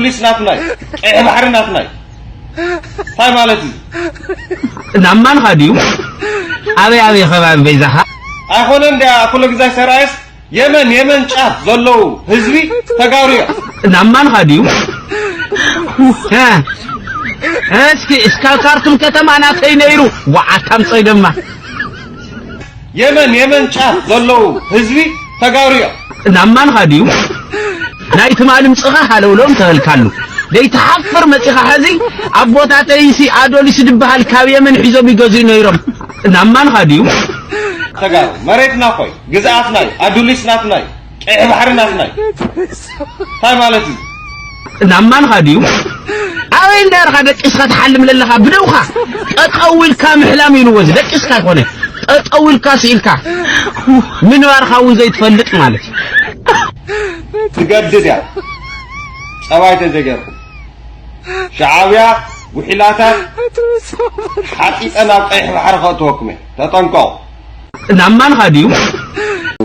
أدوليس ناتناي بحر ناتناي هاي مالتي نعمان هاديو أبي خبان بيزها أخونن ده أقول جزاك سرايس يمن شاب ظلوا هزبي تجاريا نعمان هاديو ها اسكال كارتم كتم أنا سينيرو وعتم صيدما يمن شاب ظلوا هزبي تجاريا نعمان هاديو نايت معلم صغا حلولهم تهلكالو ديت حفر مصيخه هذي ابوتاتيسي ادوليس دبحال كاب يمن حيزو بيغزي نيرم نعمان هاديو تجار مريتنا خوي غزاتناي ادوليس ناتناي بحر ناتناي هاي مالتي نعمان هاديو أوين دار خدك إسقط حلم لله بدوخا أطول كام إحلام ينوز لك إسقط هنا أطول كاسيلك من وارخاو زي تفلت مالك تجدد يا أوايت الزجاج شعبيا وحلاتات حقيقة أنا بقيح بحركة توكمه تطنقوا نعمان هاديو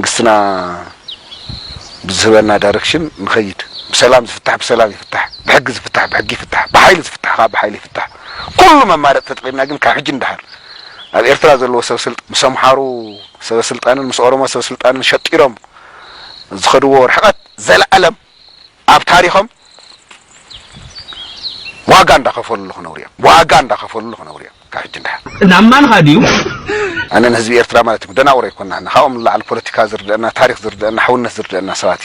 قصنا بزبنا دايركشن مخيد بسلام يفتح بسلام يفتح بحق يفتح بحق يفتح بحيل يفتح بحيل يفتح كل ما مارت تطقينا ግን ካብ ሕጂ እንዳሃር ኣብ ኤርትራ ዘለዎ ሰብ ስልጥ ምሰምሓሩ ሰብ ስልጣንን ምስ ኦሮሞ ሰብ ስልጣንን ሸጢሮም ዝኸድዎ ርሕቀት ዘለዓለም ኣብ ታሪኾም ዋጋ እንዳኸፈሉ ነው ሪያ ዋጋ እንዳኸፈሉ ነው ሪያ ካብ ሕጂ እንዳሃር نعمان هاديو أنا ህዝቢ ኤርትራ ማለት ደና ወሬ ይኮና ንኻኦም ላዕል ፖለቲካ ዝርድአና ታሪክ ዝርድአና ሓውነት ዝርድአና ሰባት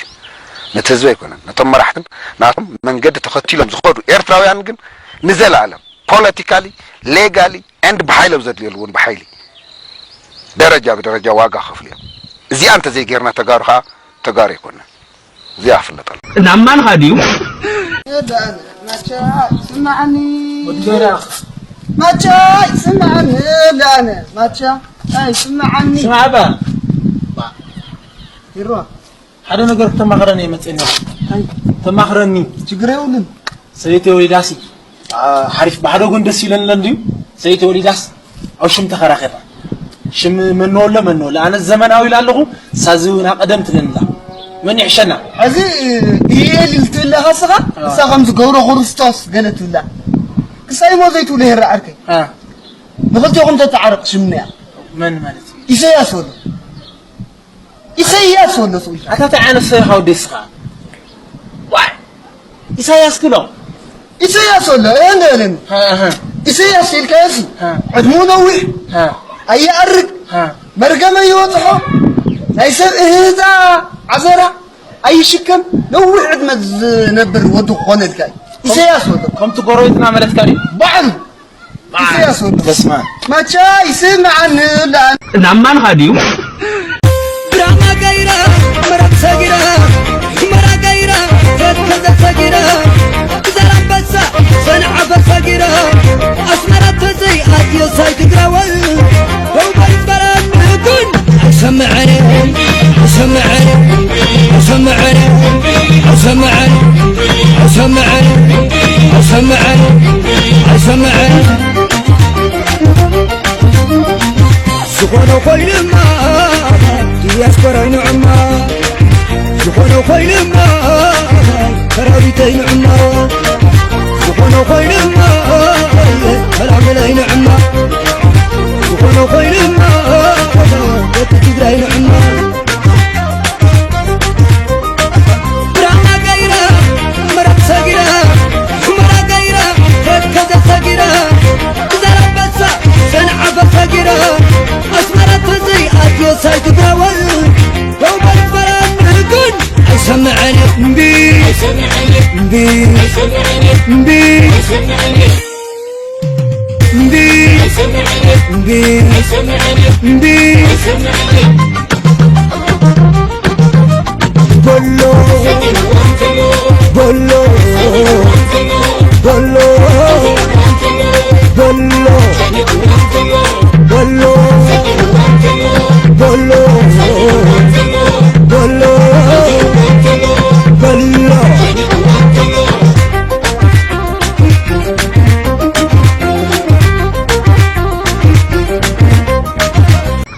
نتزوي كنا نتمرحتن ناتم من قد تختيلهم زخدوا إيرتراويان جن نزل عالم politically legally and بحيله بزد ليلون بحيلي درجة بدرجة واقع خفلية زي أنت زي غيرنا تجارها تجاري كنا زي أفضل طال نعمان هاديو ما سمعني ما سمعني لا ما سمعني سمع بقى يروح حدا نقول تماخرني متسنى تماخرني تجريولن سيتي وليداسي حريف بحدا قون دس يلن لنديو سيتي وليداس أو شم تخراخيطا شم منو لا أنا الزمن أو يلالغو سازونا قدمت لنا من يحشنا هذه هي اللي قلت لها صغا صغا مزقورو خرستاس قالت لا كساي مو زيتو له الرعركي نخلتيكم تتعرق شمنيا من مالتي إسياس ولا سوي أتتعانى السيحة وديسخا واي إسياس كله إسياس ولا أنا لين إسياس الكاسي عدمو نوح أي أرق مرقم يوضحه أي سر إهدا عزرة أي شكم نوح عدم نبر ودو خونة كاي إسياس ولا كم تقرويتنا عملت كاري بعد إسياس ولا بسمان ما شاي سمع عنه نعمان هاديو برama gaira marak sagira mara gaira kaza sagira zaram basa san'a sagira asmarat zay adiyo sayt grawal هو بالبران كن سمعني سخونو خيل ما يسكرين عما سخونو خيل ما كرابيتين عما سخونو خيل ما العملين عما سخونو خيل ما تجرين عما برama غيرا مرق سغيرا مرا غيرا كذا سغيرا زرا بس سنع بسغيرا أسمرت زي أديو سايت داول هو بالفران كن سمعني بولو بولو بولو بولو بولو بولو بولو بولو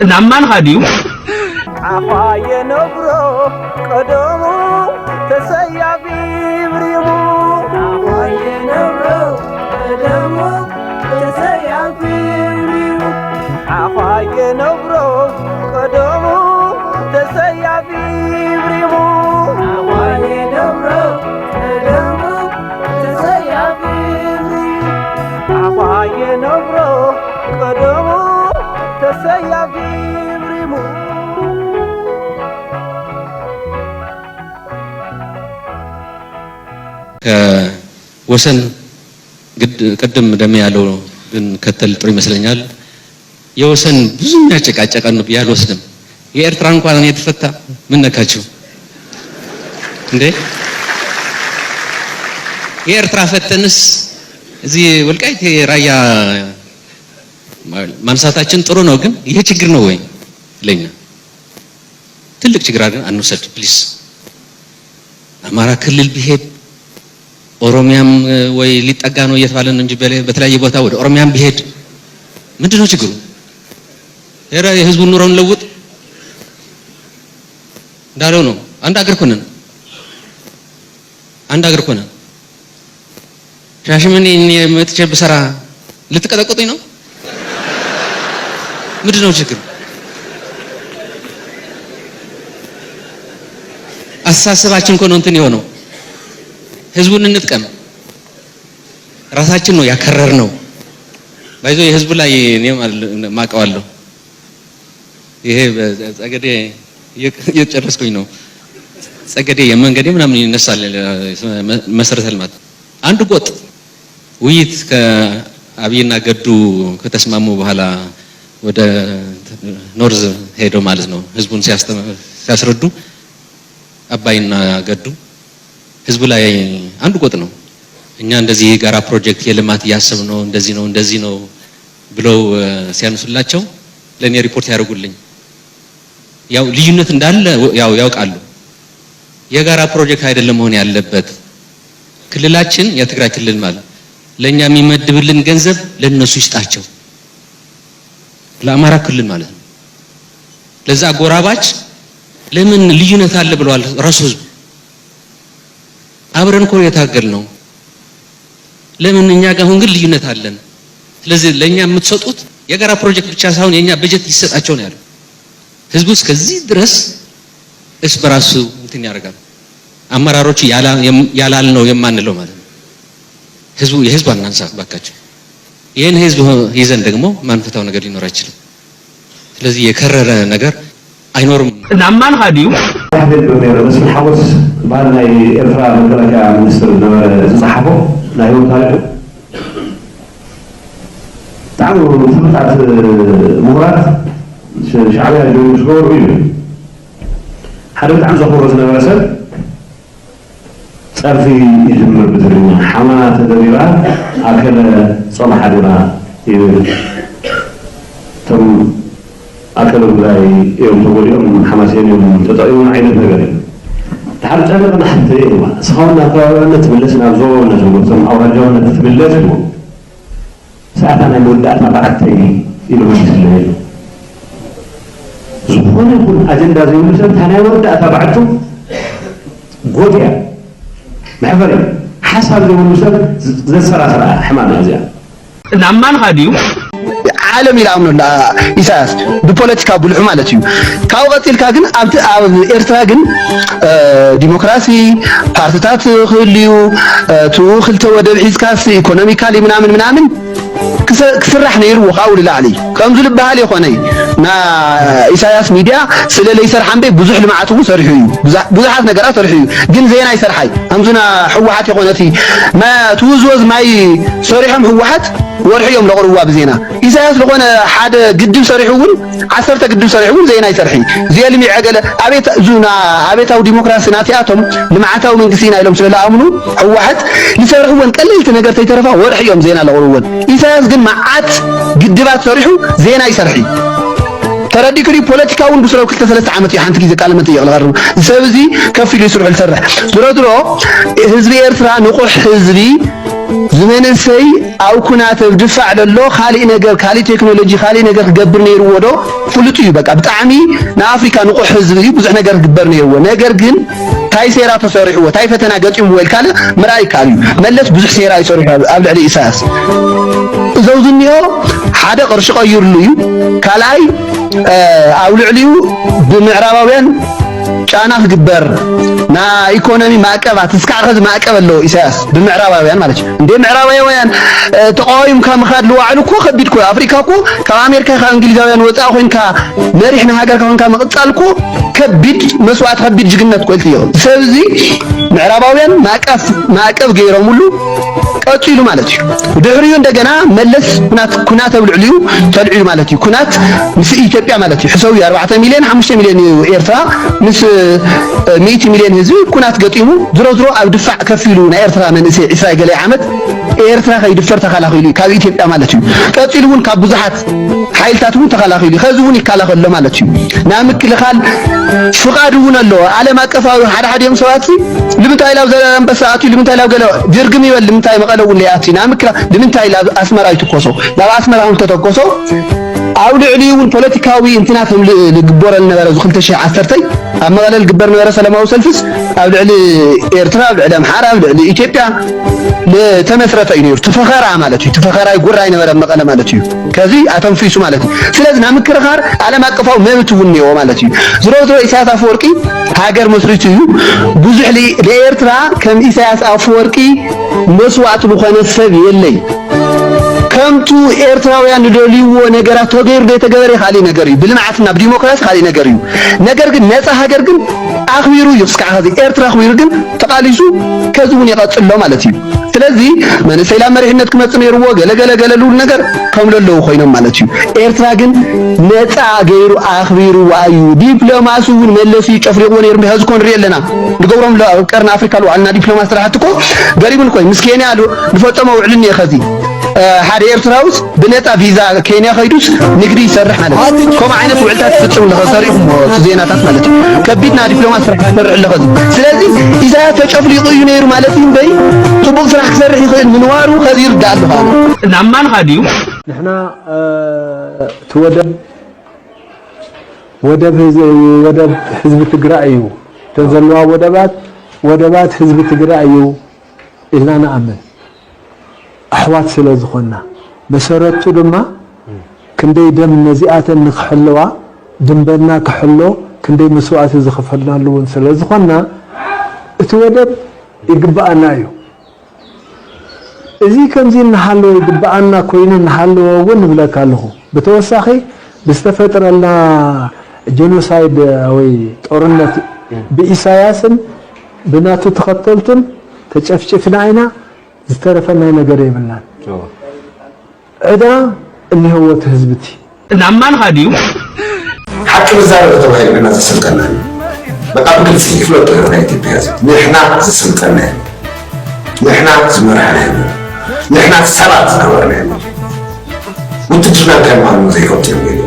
نعمان هاديو عفايا نبرو قدمو تسيا بيبريمو تسيافي عخاي نبرو قدمو تسيافي بريمو عخاي نبرو قدمو تسيافي عخاي نبرو قدمو تسيافي بريمو ወሰን ቅድም ደም ያለው ግን ከተል ጥሩ ይመስለኛል። የወሰን ብዙ የሚያጨቃጨቀን ነው ያልወስድም። የኤርትራ እንኳን የተፈታ ምን ነካችሁ እንዴ? የኤርትራ ፈተንስ እዚህ ወልቃይት ራያ ማንሳታችን ጥሩ ነው፣ ግን ይሄ ችግር ነው ወይ ለኛ? ትልቅ ችግር አድርገን አንወሰድ ፕሊስ። አማራ ክልል ቢሄድ ኦሮሚያም ወይ ሊጠጋ ነው እየተባለ ነው እንጂ በተለያየ ቦታ ወደ ኦሮሚያም ቢሄድ ምንድነው ችግሩ? የህዝቡን ኑሮን ለውጥ እንዳለው ነው። አንድ አገር ኮነን ሻሽመኔ መጥቼ ብሰራ ልትቀጠቅጡኝ ነው? ምንድነው ችግሩ? አስተሳሰባችን እኮ ነው እንትን የሆነው። ህዝቡን እንጥቀም፣ ራሳችን ነው ያከረር ነው ባይዞ የህዝቡ ላይ እኔም ማቀዋለሁ። ይሄ ጸገዴ እየጨረስኩኝ ነው። ጸገዴ የመንገዴ ምናምን ይነሳል መሰረተ ልማት አንድ ጎጥ ውይይት ከአብይና ገዱ ከተስማሙ በኋላ ወደ ኖርዝ ሄደው ማለት ነው ህዝቡን ሲያስረዱ አባይና ገዱ ህዝቡ ላይ አንድ ጎጥ ነው እኛ እንደዚህ ጋራ ፕሮጀክት የልማት ያሰብ ነው እንደዚህ ነው ብለው ሲያነሱላቸው ለኔ ሪፖርት ያደርጉልኝ። ያው ልዩነት እንዳለ ያውቃሉ። የጋራ ፕሮጀክት አይደለም መሆን ያለበት። ክልላችን የትግራይ ክልል ማለት ለኛ የሚመድብልን ገንዘብ ለነሱ ይስጣቸው፣ ለአማራ ክልል ማለት ነው። ለዛ ጎራባች ለምን ልዩነት አለ ብለዋል ራሱ ህዝቡ። አብረን እኮ የታገል ነው። ለምን እኛ ጋር አሁን ግን ልዩነት አለን። ስለዚህ ለኛ የምትሰጡት የጋራ ፕሮጀክት ብቻ ሳይሆን የኛ በጀት ይሰጣቸው ነው ያለው ህዝቡ። እስከዚህ ድረስ በራሱ እንትን ያደርጋል። አመራሮቹ ያላል ነው የማንለው ማለት ነው። የህዝብ አናንሳ ባካቸው። ይሄን ህዝብ ይዘን ደግሞ ማንፈታው ነገር ሊኖር አይችልም። ስለዚህ የከረረ ነገር አይኖርም። ናማን ሀዲው በስመ ሓወስ ባል ናይ ኤርትራ መከላከያ ሚኒስትር ነበረ ዝፀሓፎ ናይ ህይወት ታሪኹ ብጣዕሚ ፍሉጣት ምሁራት ሻዕብያ ጆይኑ ዝገበሩ እዩ። ሓደ ብጣዕሚ ዘኽብሮ ዝነበረ ሰብ ፀርፊ ይጅምር ብትግርኛ ሓማ ተደሪራ ኣከለ ፀባሓ ዲራ ይብል። እቶም ኣከለ ጉዳይ እዮም ተጎዲኦም ሓማስያን እዮም ተጠቂሙን ዓይነት ነገር እዩ። ድሓር ጨነቕና ሓንቲ እዋ እስኻውን ናብ ከባቢነት ትምለስ ናብ ዞባነት እቶም ኣውራጃውነት ትምለስ እዎ ሰዓታ ናይ መወዳእታ በዓተይ ኢሉ መሊስለ ኢሉ ዝኾነ ይኹን ኣጀንዳ ዘይብሉ ሰብ እታ ናይ መወዳእታ በዓቱ ጎድያ محفري حسب ذي المسلم زي سراسر حمام أزياء ናማን ሀዲው ዓለም ኢላ ኣምኖ ኢሳያስ ብፖለቲካ ብልዑ ማለት እዩ። ካብኡ ቀፂልካ ግን ኣብቲ ኣብ ኤርትራ ግን ዲሞክራሲ ፓርቲታት ክህልዩ ቱ ክልተ ወደብ ሒዝካስ ኢኮኖሚካሊ ምናምን ክስራሕ ነይሩ ካብኡ ንላዕሊ ከምዚ ዝበሃል ይኾነይ ና ኢሳያስ ሚድያ ስለለይ ሰርሓን በይ ብዙሕ ልምዓት እውን ሰሪሑ እዩ ብዙሓት ነገራት ሰሪሑ እዩ ግን ዜና ይሰርሓይ ከምዚና ሕወሓት ይኾነቲ ትውዝወዝ ማይ ሰሪሖም ሕወሓት ወርሕዮም ለቕርዋ ብዜና ኢሳያስ ዝኾነ ሓደ ግድብ ሰሪሑ እውን 10 ግድብ ሰሪሑ እውን ዜና ይሰርሒ ዘልሚዕ ገለ ኣቤታዊ ዲሞክራሲ ናቲኣቶም ልምዓታዊ መንግስቲ ኢና ኢሎም ስለለኣምኑ ሕወሓት ዝሰርሕዎን ቀለልቲ ነገር ተይተረፋ ወርሕዮም ዜና ለቕርዎን ኢሳያስ ግን መዓት ግድባት ሰሪሑ ዜና ይሰርሒ ተረዲክሪ ፖለቲካውን ብስረው 2-3 ዓመት ሓንቲ ግዜ ቃለ መጠይቕ ዝቐርብ ሰብ እዚ ከፍ ኢሉ ይስርሑ ዝሰርሕ ድሮ ህዝቢ ኤርትራ ንቑሕ ህዝቢ ዝመንሰይ አው ኩናት ድፋዕ ደሎ ካሊ ነገር ካሊ ቴክኖሎጂ ካሊ ነገር ክገብር ነይርዎ ዶ ፍሉጥ እዩ በቃ ብጣዕሚ ንአፍሪካ ንቑሕ ህዝቢ ብዙሕ ነገር ክግበር ነይርዎ ነገር ግን ታይ ሴራ ተሰሪሕዎ ታይ ፈተና ገጢሙ ወይ ካለ ምርኣይ ካል መለስ ብዙሕ ሴራ ይሰሪሕ ኣብ ልዕሊ ኢሳያስ ዘውዝኒዮ ሓደ ቅርሺ ቀይሩሉ እዩ ካልኣይ ኣብ ልዕሊኡ ብምዕራባውያን ጫና ክግበር ና ኢኮኖሚ ማዕቀባት እስካዕ ኸዝ ማዕቀብ ኣሎ ኢሳያስ ብምዕራባውያን ማለት እዩ እንደ ምዕራባውያን ተቃዋይም ከምኻድ ልዋዕሉ እኮ ከቢድ እኮ አፍሪካ እኮ ካብ አሜሪካ ካብ እንግሊዛውያን ወፃ ኮይንካ መሪሕና ሃገር ኮይንካ መቅጻል እኮ ከቢድ መስዋዕት ከቢድ ጅግነት ቆልት እዩ ስለዚ ምዕራባውያን ማዕቀብ ገይሮምሉ ቀጥሉ ማለት እዩ ድሕሪኡ እንደገና መለስ ኩናት ብልዕሊኡ ተልዒሉ ማለት እዩ ኩናት ምስ ኢትዮጵያ ማለት እዩ ሕሰው 4 ሚሊዮን 5 ሚሊዮን ኤርትራ ምስ 100 ሚሊዮን ህዝቢ ኩናት ገጢሙ ዝሮ ኣብ ድፋዕ ከፊሉ ናይ ኤርትራ መንእሰይ እስራኤል ገለ ዓመት ኤርትራ ከይድፈር ተኸላኺሉ ካብ ኢትዮጵያ ማለት እዩ ቀጥሉውን ካብ ብዙሓት ሓይልታቱን ተኸላኺሉ ከዝውን ይከላኸሎ ማለት እዩ ናምክልኻል ፍቃዱውን ኣሎ ዓለም አቀፋዊ ሓደ ሰባት ልምንታይ ላብ ዘንበሳ ኣትዩ ልምንታይ ላብ ገለ ጅርግም ይበል ልምንታይ መቐለውን ለያቲ ናምክላ ልምንታይ ላብ ኣስመራ ይትኮሶ ላብ ኣስመራ ተተኮሶ ኣብ ልዕሊውን ፖለቲካዊ እንትናት ልግበረል ነበረ 2010 ኣብ መቐለል ግበር ነበረ ሰላማዊ ሰልፍስ ኣብ ልዕሊ ኤርትራ ኣብ ልዕሊ ኣምሓራ ኣብ ልዕሊ ኢትዮጵያ ለተመስረተ እዩ ተፈኸራ ማለት እዩ ተፈኸራ ይጉራይ ነበረ መቐለ ማለት እዩ ከዚ ኣተንፊሱ ማለት እዩ ስለዚ ናምክርኻር ዓለም አቀፋዊ መብት ውንዮ ማለት እዩ ዝሮ ኢሳያስ አፈወርቂ ሃገር መስሪቱ እዩ ብዙሕ ለኤርትራ ከም ኢሳያስ አፈወርቂ መስዋዕት ዝኾነ ሰብ የለይ ከምቱ ኤርትራውያን ልደልይዎ ነገራት ተገይሩ የተገበረ ካሊ ነገር እዩ ብልምዓትና ብዲሞክራሲ ካሊ ነገር እዩ ነገር ግን ነፃ ሃገር ግን አኽቢሩ ይስካዕ ከዚ ኤርትራ አኽቢሩ ግን ተቃሊሱ ከዝውን ይቀጽሎ ማለት እዩ ስለዚ መንሰይላ መሪሕነት ክመጽእ ነይርዎ ገለገለሉ ነገር ከምለለው ኮይኖም ማለት እዩ ኤርትራ ግን ነፃ ገይሩ አኽቢሩ ዋዩ ዲፕሎማሲውን መለሲ ጨፍሪቆ ነይሩ ህዝኮን ሪየለና ንገብሮም ለቀርና አፍሪካ ለዋልና ዲፕሎማሲ ተራሕትኮ ገሪብን ኮይ ምስ ኬንያ ንፈጸመ ውዕልን የኸዚ ሓደ ኤርትራውስ ብነፃ ቪዛ ኬንያ ኸይዱስ ንግዲ ይሰርሕ ማለት እዩ ከም ዓይነት ውዕልታት ፍጽም ለኸሰሪኹም ዜናታት ማለት እዩ ከቢድና ዲፕሎማሲ ተሰርሕ ለኸዚ ስለዚ ኢሳያስ ተጨፍሊቁ እዩ ነይሩ ማለት እዩ በይ ጽቡቕ ስራሕ ክሰርሕ ይኽእል ምንዋሩ ኸዚ ይርዳእ ኣለኻ ናማን ኻዲዩ ንሕና ወደብ ህዝቢ ትግራይ እዩ ተዘለዋ ወደባት ህዝቢ ትግራይ እዩ ኢልና ንኣምን ኣሕዋት ስለ ዝኾና መሰረቱ ድማ ክንደይ ደም ነዚኣተን ንኽሕልዋ ድንበርና ክሕሎ ክንደይ መስዋዕቲ ዝኽፈልናሉ እውን ስለ ዝኾና እቲ ወደብ ይግባአና እዩ እዚ ከምዚ እናሃለወ ይግባአና ኮይኑ እናሃለወ እውን ንብለካ ኣለኹ ብተወሳኺ ብዝተፈጠረና ጄኖሳይድ ወይ ጦርነት ብኢሳያስን ብናቱ ተኸተልቱን ተጨፍጭፍና ኢና ዝተረፈና ነገር ይብልናል ዕዳ እንህወት ህዝብቲ ናማን ኻዲዩ ሓቂ መዛረብ ተባሂልና ዝስልጠና በጣም ግልጽ ይፍለጥ ነው ኢትዮጵያ ንሕና ዝስልጠና ንሕና ዝመራሕና ንሕና ሰባት ዝገበርና ውትድርና እንታይ ማለት ነው ዘይፈልጥ እዩ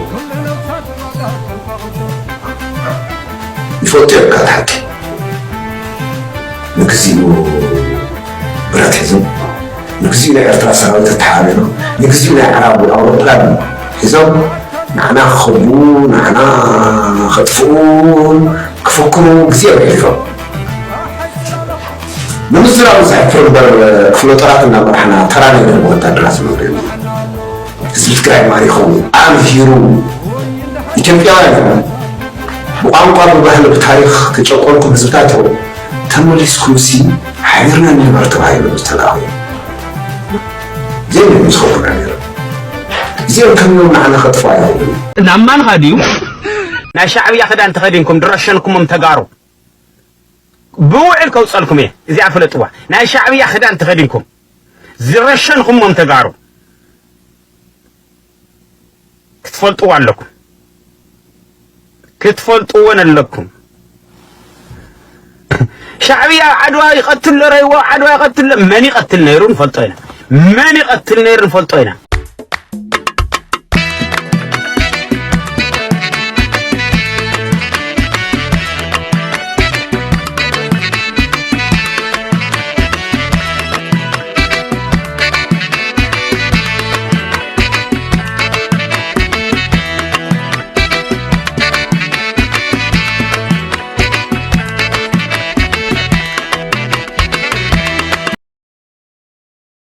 ይፈልጥ ይርካል ሓቂ ንግዚኡ ብረት ሒዞም ንግዚኡ ናይ ኤርትራ ሰራዊት ተተሓቢሩ ንግዚኡ ናይ ዓረብ ኣውሮፕላን ሒዞም ንዓና ክኸቡ ንዓና ከጥፍኡ ክፍክሩ ግዜ ይፈ ንምስራው ዝሕፍር በር ክፍለ ጦራት እናመርሕና ተራ ነገር ወታደራት ዝነበሩ ህዝቢ ትግራይ ማሪኾም ኣምሂሩ ኢትዮጵያውያን ብቋንቋ ብባህሊ ብታሪክ ተጨቆንኩም ህዝብታት ተመሊስኩም ሲ ሓቢርና ንበር ተባሂሉ ዝተላኸዩ زين مسخوفنا نيرا زين كم يوم معنا خطفوا عليه نعمان غاديو نا شعبيه خدان تخدينكم درشنكم متقارو بوعل كوصلكم ايه زي عفلتوا نا شعبيه خدان تخدينكم زرشنكم متقارو كتفلطوا عليكم كتفلطوا لكم شعبيه عدوى يقتل ريوا عدوى يقتل من يقتل نيرون فلطينا من يقتل نيرون فلطينا